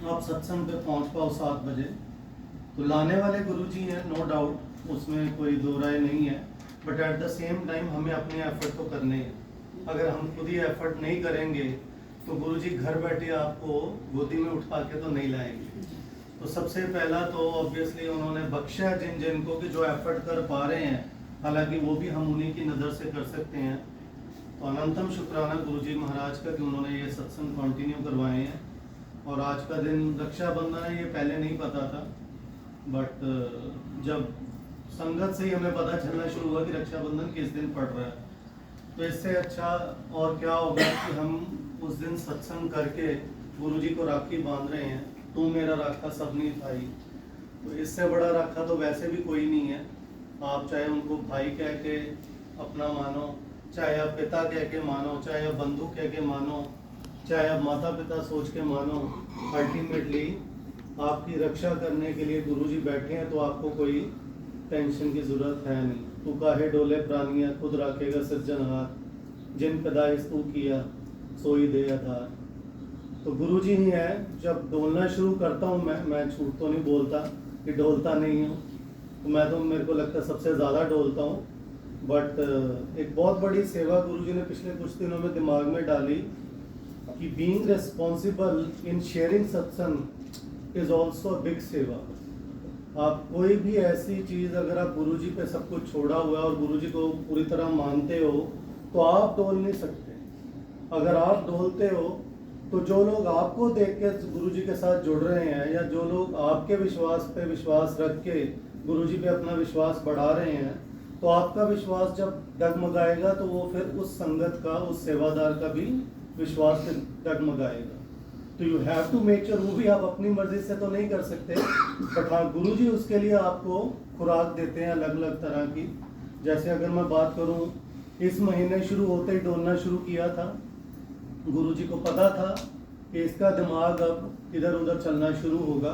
आप सत्संग पे पहुंच पाओ 7 बजे। तो लाने वाले गुरुजी हैं, नो डाउट, उसमें कोई दो राय नहीं है। But at the same time हमें अपने एफर्ट तो करने हैं। अगर हम खुद ही एफर्ट नहीं करेंगे तो गुरुजी घर बैठे आपको गोदी में उठा के तो नहीं लाएंगे। तो सबसे पहला तो ऑब्वियसली उन्होंने बख्शा जिन जिन को कि जो एफर्ट कर पा रहे हैं, हालांकि वो भी हम उन्हीं की नज़र से कर सकते हैं। तो अनंतम शुक्राना गुरुजी महाराज का कि उन्होंने ये सत्संग कंटिन्यू करवाए हैं। और आज का दिन रक्षाबंधन है, ये पहले नहीं पता था, बट जब संगत से ही हमें पता चलना शुरू हुआ कि रक्षाबंधन किस दिन पड़ रहा है, तो इससे अच्छा और क्या होगा कि हम उस दिन सत्संग करके गुरुजी को राखी बांध रहे हैं। तू मेरा राखा सबनी भाई, तो इससे बड़ा राखा तो वैसे भी कोई नहीं है। आप चाहे उनको भाई कह के अपना मानो, चाहे आप पिता कह के मानो, चाहे आप बंधु कह के मानो, चाहे आप माता पिता सोच के मानो, अल्टीमेटली आपकी रक्षा करने के लिए गुरुजी बैठे हैं। तो आपको कोई टेंशन की जरूरत है नहीं। तू काहे डोले प्राणिया खुद रखेगा सज्जनहार, जिन पैदाइश तू किया सोई दे आधार। तो गुरुजी ही है। जब डोलना शुरू करता हूँ मैं झूठ तो नहीं बोलता कि डोलता नहीं हूँ, तो मैं तो मेरे को लगता है सबसे ज़्यादा डोलता हूँ। बट एक बहुत बड़ी सेवा गुरुजी ने पिछले कुछ दिनों में दिमाग में डाली कि बीइंग रिस्पॉन्सिबल इन शेयरिंग सत्संग इज ऑल्सो बिग सेवा। आप कोई भी ऐसी चीज़ अगर आप गुरुजी पे सब कुछ छोड़ा हुआ है और गुरुजी को पूरी तरह मानते हो तो आप डोल नहीं सकते। अगर आप डोलते हो तो जो लोग आपको देख के गुरुजी के साथ जुड़ रहे हैं, या जो लोग आपके विश्वास पे विश्वास रख के गुरुजी पे अपना विश्वास बढ़ा रहे हैं, तो आपका विश्वास जब डगमगाएगा तो वो फिर उस संगत का, उस सेवादार का भी विश्वास डगमगाएगा। तो you have to make sure, वो भी आप अपनी मर्जी से तो नहीं कर सकते, बट हाँ गुरुजी उसके लिए आपको खुराक देते हैं अलग अलग तरह की। जैसे अगर मैं बात करूँ, इस महीने शुरू होते ही डोलना शुरू किया था। गुरुजी को पता था कि इसका दिमाग अब इधर उधर चलना शुरू होगा,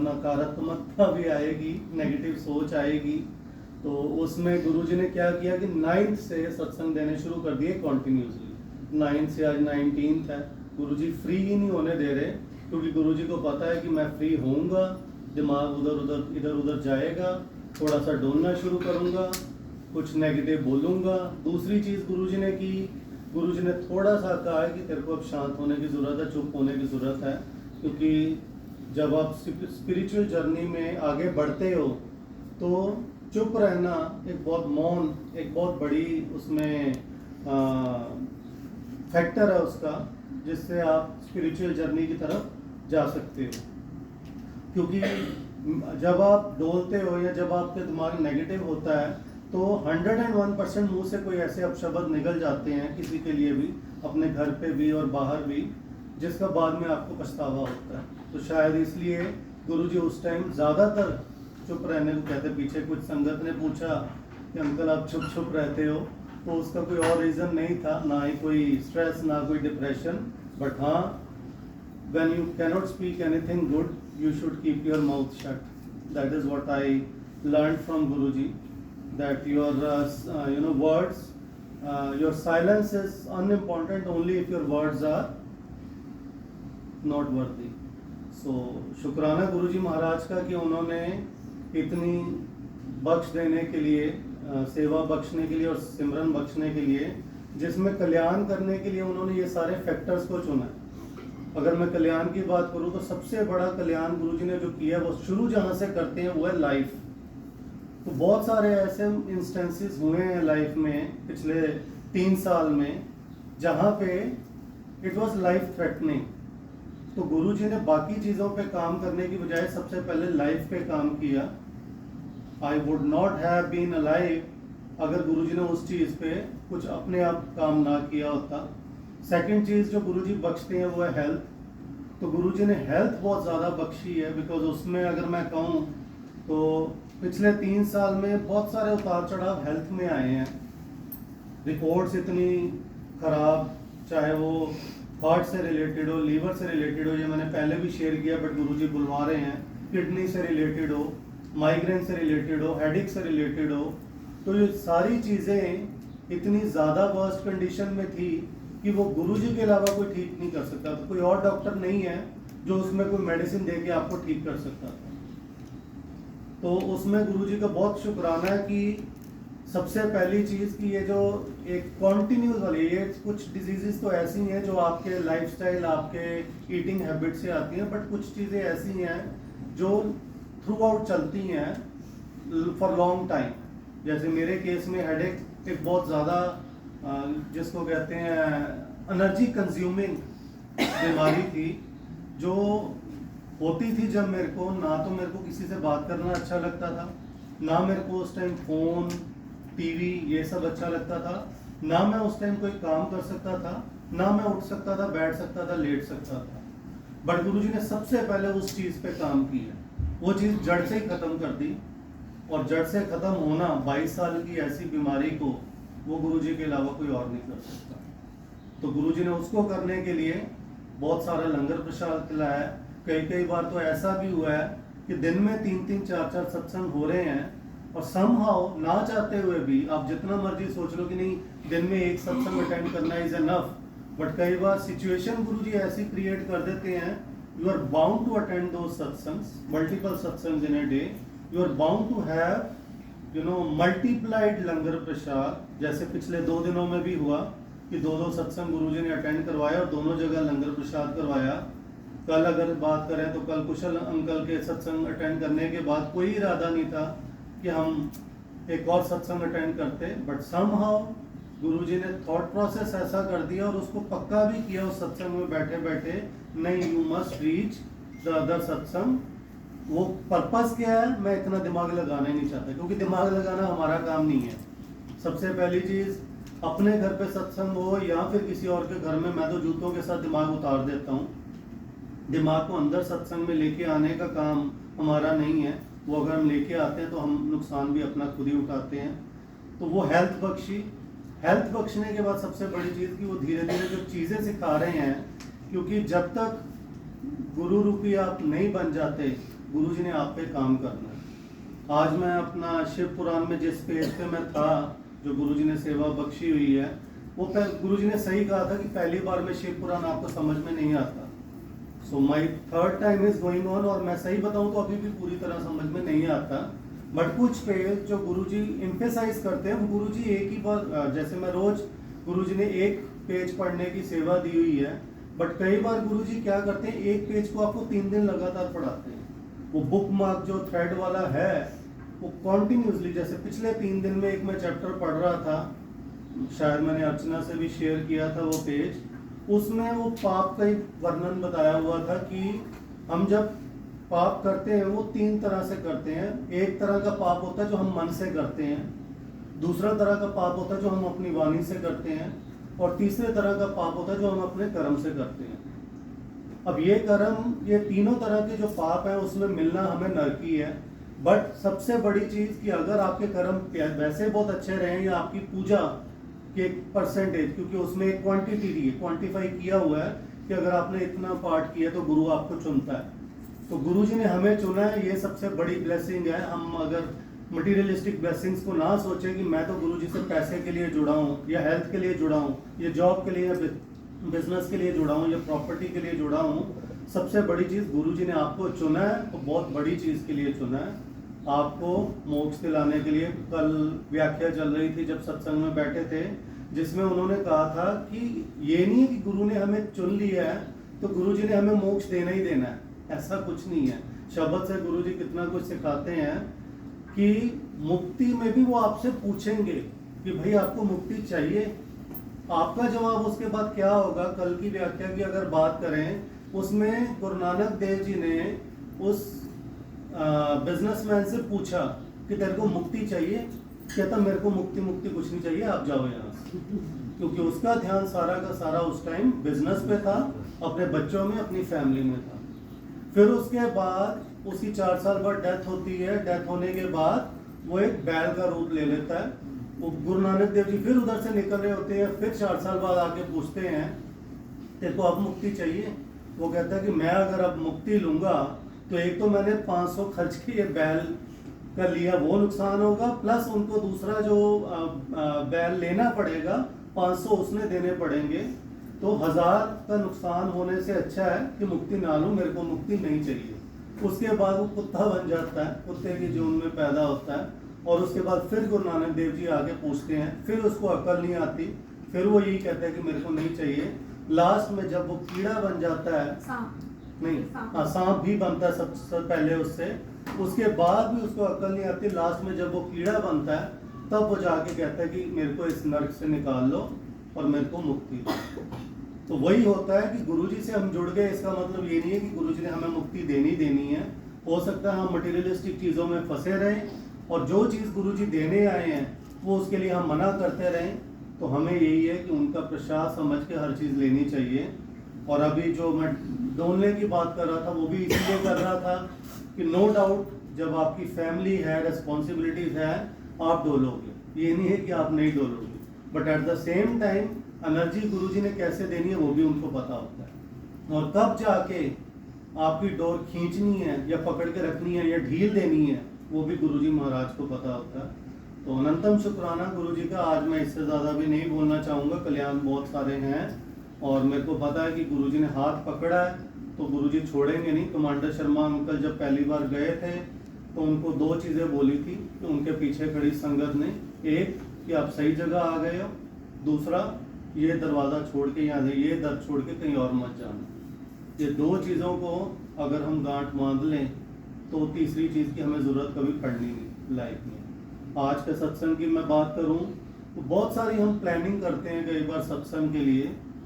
नकारात्मकता भी आएगी, नेगेटिव सोच आएगी। तो उसमें गुरुजी ने क्या किया कि 9th से सत्संग देने शुरू कर दिए कॉन्टिन्यूसली। 9th से आज 19th है। गुरुजी फ्री ही नहीं होने दे रहे, क्योंकि गुरुजी को पता है कि मैं फ्री होऊंगा, दिमाग इधर उधर जाएगा, थोड़ा सा डोलना शुरू करूंगा, कुछ नेगेटिव बोलूंगा। दूसरी चीज़ गुरुजी ने की, गुरुजी ने थोड़ा सा कहा है कि तेरे को अब शांत होने की ज़रूरत है, चुप होने की ज़रूरत है। क्योंकि जब आप स्पिरिचुअल जर्नी में आगे बढ़ते हो तो चुप रहना एक बहुत मौन, एक बहुत बड़ी उसमें फैक्टर है उसका, जिससे आप स्पिरिचुअल जर्नी की तरफ जा सकते हो। क्योंकि जब आप डोलते हो या जब आपके दिमाग नेगेटिव होता है तो 101% मुंह से कोई ऐसे अपशब्द निकल जाते हैं किसी के लिए भी, अपने घर पे भी और बाहर भी, जिसका बाद में आपको पछतावा होता है। तो शायद इसलिए गुरुजी उस टाइम ज़्यादातर चुप रहने को कहते। पीछे कुछ संगत ने पूछा कि अंकल आप चुप चुप रहते हो, तो उसका कोई और रीज़न नहीं था, ना ही कोई स्ट्रेस, ना कोई डिप्रेशन। बट हाँ, when you cannot speak anything good, you should keep your mouth shut. That is what I learned from Guruji, that your words, your silence is unimportant only if your words are not worthy. So शुक्राना गुरुजी महाराज का कि उन्होंने इतनी बख्श देने के लिए, सेवा बख्शने के लिए और सिमरन बख्शने के लिए, जिसमें कल्याण करने के लिए उन्होंने ये सारे फैक्टर्स को चुना। अगर मैं कल्याण की बात करूं तो सबसे बड़ा कल्याण गुरुजी ने जो किया वो शुरू जहां से करते हैं वो है लाइफ। तो बहुत सारे ऐसे इंस्टेंसेस हुए हैं लाइफ में पिछले 3 साल में जहां पे इट वाज लाइफ थ्रेटनिंग। तो गुरुजी ने बाकी चीज़ों पे काम करने की बजाय सबसे पहले लाइफ पे काम किया। I would not have been alive अगर गुरुजी ने उस चीज़ पे कुछ अपने आप काम ना किया होता। सेकंड चीज़ जो गुरुजी बख्शते हैं वो है हेल्थ। तो गुरुजी ने हेल्थ बहुत ज़्यादा बख्शी है, बिकॉज उसमें अगर मैं कहूँ तो पिछले 3 साल में बहुत सारे उतार चढ़ाव हेल्थ में आए हैं। रिपोर्ट्स इतनी ख़राब, चाहे वो हार्ट से रिलेटेड हो, लीवर से रिलेटेड हो, ये मैंने पहले भी शेयर किया बट गुरुजी बुलवा रहे हैं, किडनी से रिलेटेड हो, माइग्रेन से रिलेटेड हो, हेडेक से रिलेटेड हो। तो ये सारी चीज़ें इतनी ज़्यादा वर्स्ट कंडीशन में थी कि वो गुरुजी के अलावा कोई ठीक नहीं कर सकता, तो कोई और डॉक्टर नहीं है जो उसमें कोई मेडिसिन दे के आपको ठीक कर सकता था। तो उसमें गुरुजी का बहुत शुक्राना है कि सबसे पहली चीज़ कि ये जो एक कॉन्टिन्यूस वाली, ये कुछ डिजीजेस तो ऐसी हैं जो आपके लाइफस्टाइल, आपके ईटिंग हैबिट से आती हैं, बट कुछ चीज़ें ऐसी हैं जो थ्रू आउट चलती हैं फॉर लॉन्ग टाइम। जैसे मेरे केस में हेडेक एक बहुत ज़्यादा जिसको कहते हैं एनर्जी कंज्यूमिंग बीमारी थी, जो होती थी जब मेरे को ना तो मेरे को किसी से बात करना अच्छा लगता था, ना मेरे को उस टाइम फ़ोन, टीवी ये सब अच्छा लगता था, ना मैं उस टाइम कोई काम कर सकता था, ना मैं उठ सकता था, बैठ सकता था, लेट सकता था। बट गुरुजी ने सबसे पहले उस चीज़ पे काम किया, वो चीज़ जड़ से ही ख़त्म कर दी। और जड़ से ख़त्म होना 22 साल की ऐसी बीमारी को वो गुरुजी के अलावा कोई और नहीं कर सकता। तो गुरुजी ने उसको करने के लिए बहुत सारा लंगर प्रसाद खिलाया है। कई बार तो ऐसा भी हुआ है कि दिन में 3-3, 4-4 सत्संग हो रहे हैं, और समहाउ ना चाहते हुए भी आप जितना मर्जी सोच लो कि नहीं दिन में एक सत्संग अटेंड करना इज एनफ, बट कई बार सिचुएशन गुरुजी ऐसी क्रिएट कर देते हैं, you are bound to attend दो satsangs, multiple satsangs in a day, you are bound to have multiplied langar prasad. जैसे पिछले 2 दिनों में भी हुआ कि 2-2 सत्संग गुरुजी ने अटेंड करवाया और दोनों जगह लंगर प्रसाद करवाया। कल अगर बात करें तो कल कुशल अंकल के सत्संग अटेंड करने के बाद कोई इरादा नहीं था कि हम एक और सत्संग अटेंड करते, बट समहाउ गुरुजी ने थॉट प्रोसेस ऐसा कर दिया और उसको पक्का भी किया उस सत्संग में बैठे बैठे, नहीं you must reach the other सत्संग। वो पर्पस क्या है मैं इतना दिमाग लगाना ही नहीं चाहता, क्योंकि दिमाग लगाना हमारा काम नहीं है। सबसे पहली चीज़ अपने घर पे सत्संग हो या फिर किसी और के घर में, मैं तो जूतों के साथ दिमाग उतार देता हूँ। दिमाग को अंदर सत्संग में लेके आने का काम हमारा नहीं है, वो अगर हम लेके आते हैं तो हम नुकसान भी अपना खुद ही उठाते हैं। तो वो हेल्थ बख्शने के बाद सबसे बड़ी चीज़ कि वो धीरे धीरे जो चीज़ें सिखा रहे हैं, क्योंकि जब तक गुरु रूपी आप नहीं बन जाते, गुरुजी ने आप पे काम करना है। आज मैं अपना शिव पुराण में जिस पेज पे मैं था, जो गुरुजी ने सेवा बख्शी हुई है, वो गुरुजी ने सही कहा था कि पहली बार में शिव पुराण आपको समझ में नहीं आता। सो माई 3rd time is going on, और मैं सही बताऊं तो अभी भी पूरी तरह समझ में नहीं आता, बट कुछ पेज जो गुरुजी एम्फेसाइज करते हैं, वो गुरुजी एक ही बार, जैसे मैं रोज गुरुजी ने एक पेज पढ़ने की सेवा दी हुई है, बट कई बार गुरुजी क्या करते हैं एक पेज को आपको 3 दिन लगातार पढ़ाते हैं। वो बुक मार्क जो थ्रेड वाला है वो कॉन्टिन्यूसली, जैसे पिछले 3 दिन में एक मैं चैप्टर पढ़ रहा था, शायद मैंने अर्चना से भी शेयर किया था वो पेज, उसमें वो पाप का ही वर्णन बताया हुआ था कि हम जब पाप करते हैं वो 3 तरह से करते हैं। एक तरह का पाप होता है जो हम मन से करते हैं, दूसरा तरह का पाप होता है जो हम अपनी वाणी से करते हैं, और तीसरे तरह का पाप होता है जो हम अपने कर्म से करते हैं। अब ये कर्म, ये तीनों तरह के जो पाप हैं उसमें मिलना हमें नरकी है, बट सबसे बड़ी चीज़ कि अगर आपके कर्म वैसे बहुत अच्छे रहें या आपकी पूजा कि एक परसेंटेज, क्योंकि उसमें एक क्वांटिटी दी है, क्वांटिफाई किया हुआ है कि अगर आपने इतना पाठ किया तो गुरु आपको चुनता है। तो गुरुजी ने हमें चुना है, ये सबसे बड़ी ब्लेसिंग है। हम अगर मटीरियलिस्टिक ब्लेसिंग्स को ना सोचें कि मैं तो गुरुजी से पैसे के लिए जुड़ा हूँ या हेल्थ के लिए जुड़ा हूँ या जॉब के लिए या बिजनेस के लिए जुड़ा हूँ या प्रॉपर्टी के लिए जुड़ा हूँ, सबसे बड़ी चीज़ गुरुजी ने आपको चुना है, तो बहुत बड़ी चीज़ के लिए चुना है, आपको मोक्ष दिलाने के लिए। कल व्याख्या चल रही थी जब सत्संग में बैठे थे, जिसमें उन्होंने कहा था कि ये नहीं है कि गुरु ने हमें चुन लिया है तो गुरुजी ने हमें मोक्ष देना ही देना है, ऐसा कुछ नहीं है। शब्द से गुरुजी कितना कुछ सिखाते हैं कि मुक्ति में भी वो आपसे पूछेंगे कि भाई आपको मुक्ति चाहिए, आपका जवाब उसके बाद क्या होगा। कल की व्याख्या की अगर बात करें, उसमें गुरु नानक देव जी ने उस बिजनेसमैन से पूछा कि तेरे को मुक्ति चाहिए, कहता मेरे को मुक्ति कुछ नहीं चाहिए, आप जाओ यहाँ से, क्योंकि उसका ध्यान सारा का सारा उस टाइम बिजनेस पे था, अपने बच्चों में, अपनी फैमिली में था। फिर उसके बाद उसकी 4 साल बाद डेथ होती है। डेथ होने के बाद वो एक बैल का रूप ले लेता है। वो गुरु नानक देव जी फिर उधर से निकल रहे होते हैं, फिर 4 साल बाद आके पूछते हैं तेरे को अब मुक्ति चाहिए? वो कहता है कि मैं अगर अब मुक्ति लूंगा तो एक तो मैंने 500 खर्च किए बैल का लिया, वो नुकसान होगा, प्लस उनको दूसरा जो बैल लेना पड़ेगा 500 उसने देने पड़ेंगे। तो 1000 का नुकसान होने से अच्छा है कि मुक्ति ना लूं, मेरे को मुक्ति नहीं चाहिए। उसके बाद वो कुत्ता बन जाता है, कुत्ते की जून में पैदा होता है, और उसके बाद फिर गुरु नानक देव जी आगे पूछते हैं, फिर उसको अकल नहीं आती, फिर वो यही कहता है कि मेरे को नहीं चाहिए। लास्ट में जब वो कीड़ा बन जाता है, नहीं हाँ सांप भी बनता है सबसे पहले उससे, उसके बाद भी उसको अकल नहीं आती। लास्ट में जब वो कीड़ा बनता है तब वो जाके कहता है कि मेरे को इस नर्क से निकाल लो और मेरे को मुक्ति दो। तो वही होता है कि गुरुजी से हम जुड़ गए, इसका मतलब ये नहीं है कि गुरुजी ने हमें मुक्ति देनी है। हो सकता है हम मटेरियलिस्टिक चीज़ों में फंसे रहें, और जो चीज़ गुरुजी देने आए हैं वो उसके लिए हम मना करते रहें। तो हमें यही है कि उनका प्रसाद समझ के हर चीज़ लेनी चाहिए। और अभी जो मैं डोलने की बात कर रहा था वो भी इसीलिए कर रहा था कि नो डाउट जब आपकी फैमिली है, रिस्पॉन्सिबिलिटीज है, आप डोलोगे, ये नहीं है कि आप नहीं डोलोगे, but at the same time energy Guruji ने कैसे देनी है वो भी उनको पता होता है। और कब जाके आपकी डोर खींचनी है या पकड़ के रखनी है या ढील देनी है वो भी गुरुजी महाराज को पता होता है। तो अनंतम शुक्राना गुरुजी का। आज मैं इससे ज़्यादा भी नहीं बोलना चाहूँगा, कल्याण बहुत सारे हैं और मेरे को पता है कि गुरुजी ने हाथ पकड़ा है तो गुरुजी छोड़ेंगे नहीं। कमांडर शर्मा अंकल जब पहली बार गए थे तो उनको 2 चीज़ें बोली थी कि उनके पीछे खड़ी संगत ने, एक कि आप सही जगह आ गए हो, दूसरा ये दरवाज़ा छोड़ के यहाँ से, ये दर छोड़ के कहीं और मत जाना। ये 2 चीज़ों को अगर हम गांठ बांध लें तो तीसरी चीज़ की हमें ज़रूरत कभी पड़नी नहीं लाइफ में। आज के सत्संग की मैं बात करूं तो बहुत सारी हम प्लानिंग करते हैं कई बार सत्संग के लिए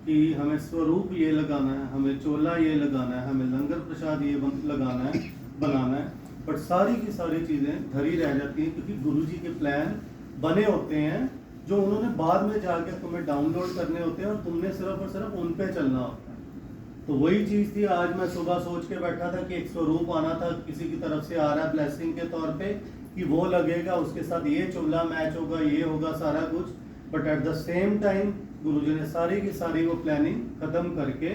कि हमें स्वरूप ये लगाना है, हमें चोला ये लगाना है, हमें लंगर प्रसाद ये लगाना है, बनाना है, बट सारी की सारी चीज़ें धरी रह जाती हैं क्योंकि गुरुजी के प्लान बने होते हैं जो उन्होंने बाद में जाकर तुम्हें डाउनलोड करने होते हैं और तुमने सिर्फ और सिर्फ उन पे चलना होता है। तो वही चीज़ थी, आज मैं सुबह सोच के बैठा था कि एक स्वरूप आना था, किसी की तरफ से आ रहा है ब्लेसिंग के तौर पे कि वो लगेगा, उसके साथ ये चोला मैच होगा, ये होगा सारा कुछ, but at the same time Guruji ने सारी की सारी वो प्लानिंग खत्म करके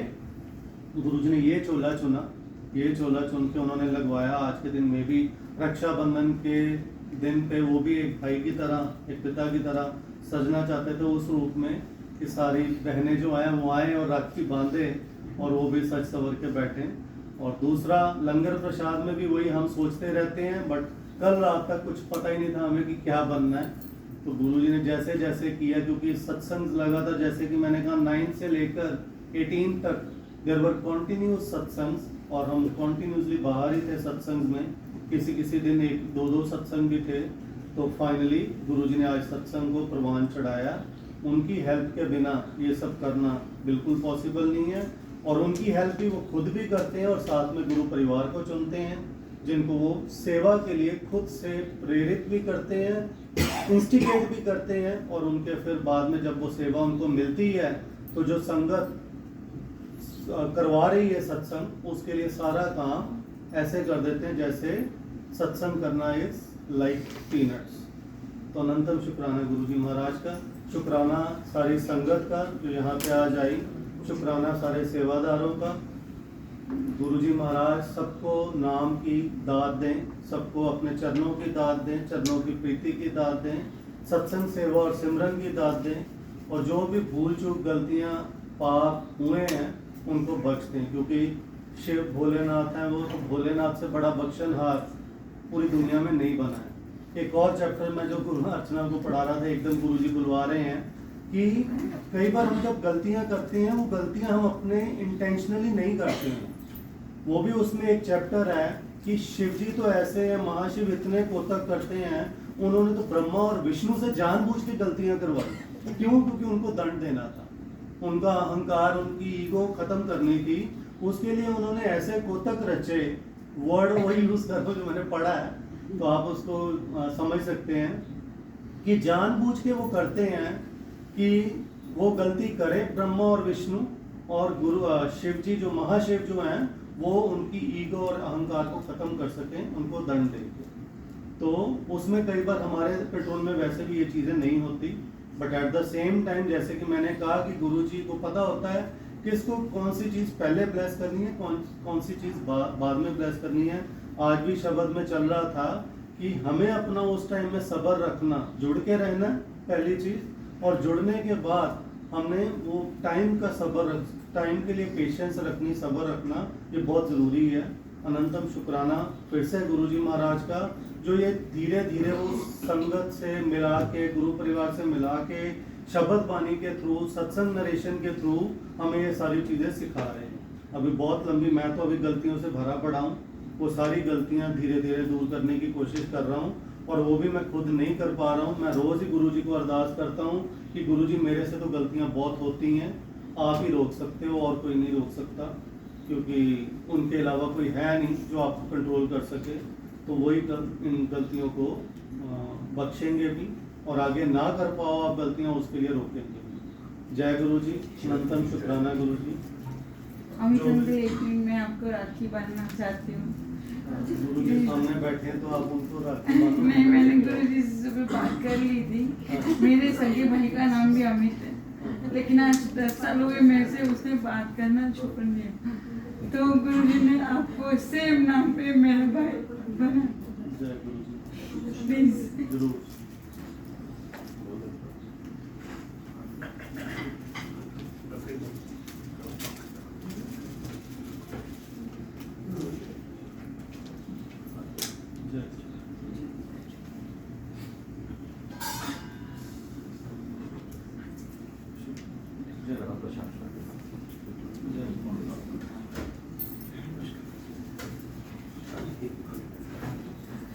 गुरुजी ने ये चोला चुना, ये चोला चुन के उन्होंने लगवाया। आज के दिन में भी रक्षाबंधन के दिन पे वो भी एक भाई की तरह, एक पिता की तरह सजना चाहते थे उस रूप में कि सारी बहनें जो आए वो आए और राखी बांधे और वो भी सज सवर के बैठे। और दूसरा लंगर प्रसाद में भी वही हम सोचते रहते हैं, बट कल रात तक कुछ पता ही नहीं था हमें कि क्या बनना है। तो गुरुजी ने जैसे जैसे किया, क्योंकि सत्संग लगा था, जैसे कि मैंने कहा 9 से लेकर 18 तक देयर वर कंटिन्यूस सत्संग और हम कंटिन्यूसली बाहर ही थे सत्संग में, किसी दिन 1-2 सत्संग भी थे। तो फाइनली गुरुजी ने आज सत्संग को प्रवान चढ़ाया। उनकी हेल्प के बिना ये सब करना बिल्कुल पॉसिबल नहीं है, और उनकी हेल्प भी वो खुद भी करते हैं और साथ में गुरु परिवार को चुनते हैं जिनको वो सेवा के लिए खुद से प्रेरित भी करते हैं, इंस्टिगेट भी करते हैं, और उनके फिर बाद में जब वो सेवा उनको मिलती है तो जो संगत करवा रही है सत्संग उसके लिए सारा काम ऐसे कर देते हैं जैसे सत्संग करना इज लाइक पीनट्स। तो अनंतम शुक्राना गुरुजी महाराज का, शुक्राना सारी संगत का जो यहाँ पे आज आई, शुक्राना सारे सेवादारों का। गुरुजी महाराज सबको नाम की दात दें, सबको अपने चरणों की दात दें, चरणों की प्रीति की दात दें, सत्संग सेवा और सिमरन की दात दें, और जो भी भूल चूक गलतियाँ पाप हुए हैं उनको बख्श दें, क्योंकि शिव भोलेनाथ हैं, वो तो भोलेनाथ से बड़ा बख्शनहार पूरी दुनिया में नहीं बना है। एक और चैप्टर में जो गुरु अर्चना को पढ़ा रहा था, एकदम गुरुजी बुलवा रहे हैं कि कई बार हम जब गलतियां करते हैं वो गलतियां हम अपने इंटेंशनली नहीं करते हैं। वो भी उसमें एक चैप्टर है कि शिव जी तो ऐसे हैं, महाशिव इतने कोतक करते हैं, उन्होंने तो ब्रह्मा और विष्णु से जानबूझ के गलतियां करवाई। क्यों? क्योंकि उनको दंड देना था, उनका अहंकार, उनकी ईगो खत्म करनी थी। उसके लिए उन्होंने ऐसे कोतक रचे, वर्ड वही यूज करो जो मैंने पढ़ा है तो आप उसको समझ सकते हैं कि जानबूझ के वो करते हैं कि वो गलती करें, ब्रह्मा और विष्णु और गुरु शिव जी जो महाशिव जो हैं वो उनकी ईगो और अहंकार को खत्म कर सकें, उनको दंड देंगे। तो उसमें कई बार हमारे पेट्रोल में वैसे भी ये चीज़ें नहीं होती, but at the same time जैसे कि मैंने कहा कि गुरुजी को पता होता है किसको कौन सी चीज़ पहले ब्लेस करनी है, कौन सी चीज़ बाद में ब्लेस करनी है। आज भी शब्द में चल रहा था कि हमें अपना उस टाइम में सब्र रखना, जुड़ के रहना पहली चीज़, और जुड़ने के बाद हमने वो टाइम का सब्र, टाइम के लिए पेशेंस रखनी, सब्र रखना, ये बहुत ज़रूरी है। अनंतम शुक्राना फिर से गुरुजी महाराज का, जो ये धीरे धीरे वो संगत से मिला के, गुरु परिवार से मिला के, शब्द बानी के थ्रू, सत्संग नरेशन के थ्रू हमें ये सारी चीज़ें सिखा रहे हैं। अभी बहुत लंबी, मैं तो अभी गलतियों से भरा पड़ा हूँ, वो सारी गलतियाँ धीरे धीरे दूर करने की कोशिश कर रहा हूँ, और वो भी मैं खुद नहीं कर पा रहा हूँ। मैं रोज़ ही गुरुजी को अरदास करता हूँ कि गुरुजी मेरे से तो गलतियाँ बहुत होती हैं, आप ही रोक सकते हो, और कोई नहीं रोक सकता, क्योंकि उनके अलावा कोई है नहीं जो आपको कंट्रोल कर सके। तो वही इन गलतियों को बख्शेंगे भी, और आगे ना कर पाओ आप गलतियाँ, उसके लिए रोकेंगे भी। जय गुरु जी, अनंतम शुक्राना गुरु जी। अमित अंकल, एक मिनट मैं आपको राखी बांधना चाहती हूँ। गुरु जी सामने बैठे हैं तो आप उनको राखी बांधो। नहीं, मैंने गुरु जी से सुबह बात कर ली थी। मेरे सगे भाई का नाम भी अमित है, लेकिन आज 10 साल हुए मेरे से उसने बात करना छोड़ दिया, तो गुरु जी ने आपको सेम नाम पे मेरा भाई बना। जय गुरु जी। प्लीज जरूर। जय। प्रशांत